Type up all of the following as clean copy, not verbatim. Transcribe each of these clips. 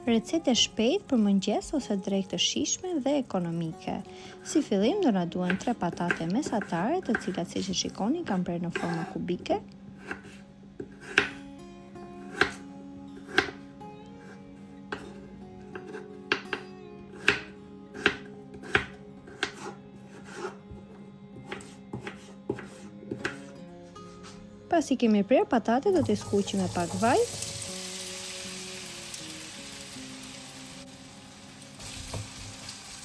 Recete shpejt për mëngjes ose drekë të shijshme dhe ekonomike. Si fillim do na duhen 3 patate mesatare, të cilat siç e shikoni kam prerë në forma kubike. Pasi kemi prerë patatet, do t'i skuqim me pak vaj.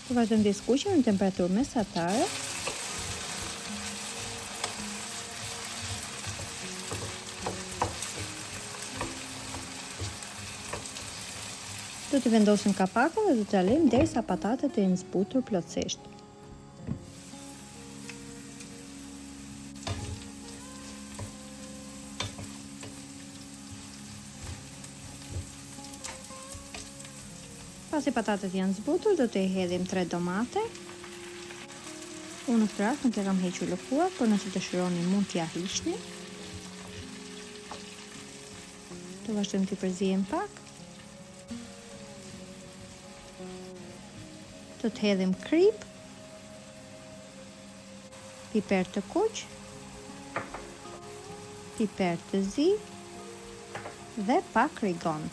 Vazhdojmë t'i skuqim në temperaturë mesatare. Do t'i vendosim kapakun dhe do t'i lejmë derisa patatet të jenë zbutur plotësisht. Pasi patatet janë zbutur, do të hedhim 3 domate. Unë në këtë rast nuk e kam hequr lëkuar, por nëse dëshironi mund t'ja hiqni. Do vazhdojmë t'i përzijem pak. Do të hedhim krip, piper të kuq, piper të zi dhe pak rigon.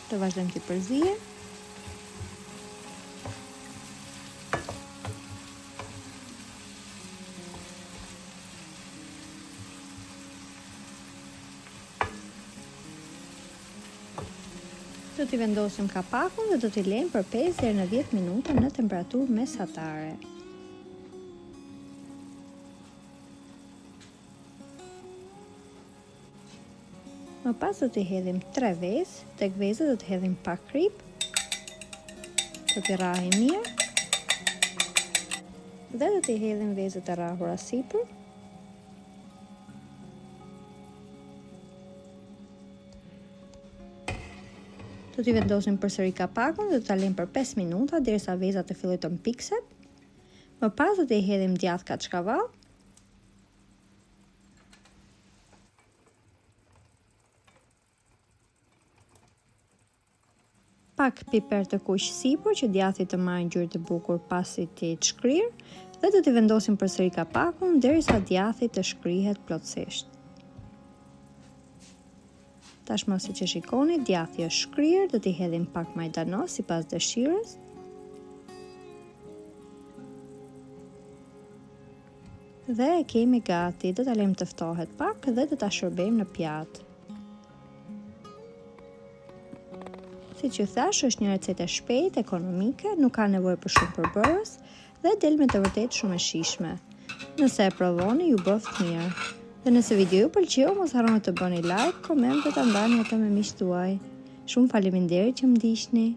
Do vazhdojmë t'i përzijem. Do t'i vendosim kapakun dhe do t'i lejmë për 5 deri në 10 minuta në temperaturë mesatare. Më pas do t'i hedhim 3 vezë, tek vezët do t'i hedhim pak krip, do t'i rrahim mirë, dhe do t'i hedhim vezët e rrahura sipër. Do t'i vendosim përsëri kapakun dhe do t'a lejmë për 5 minuta derisa vezat të fillojnë të mpikset. Më pas do t'i hedhim djathë kaçkavall. Pak piper të kuq sipër që djathi të marrë ngjyrë të bukur pasi t'i shkrirë dhe do t'i vendosim përsëri kapakun derisa djathi të shkrihet plotësisht. Tashmë siç e shikoni, djathi është shkrirë, do t'i hedhim pak majdanos sipas dëshirës. Dhe e kemi gati, do ta lejmë të ftohet pak dhe do ta shërbejmë në pjatë. Siç ju thash, është një recetë shpejtë, ekonomike, nuk ka nevojë për shumë përbërës dhe del me të vërtetë shumë e shijshme. Nëse e provoni, ju bëft mirë. Dhe nëse video ju pëlqeu, mos harroni të bëni like, koment dhe ta ndani atë me miqtë tuaj. Shumë faleminderit që më ndiqni.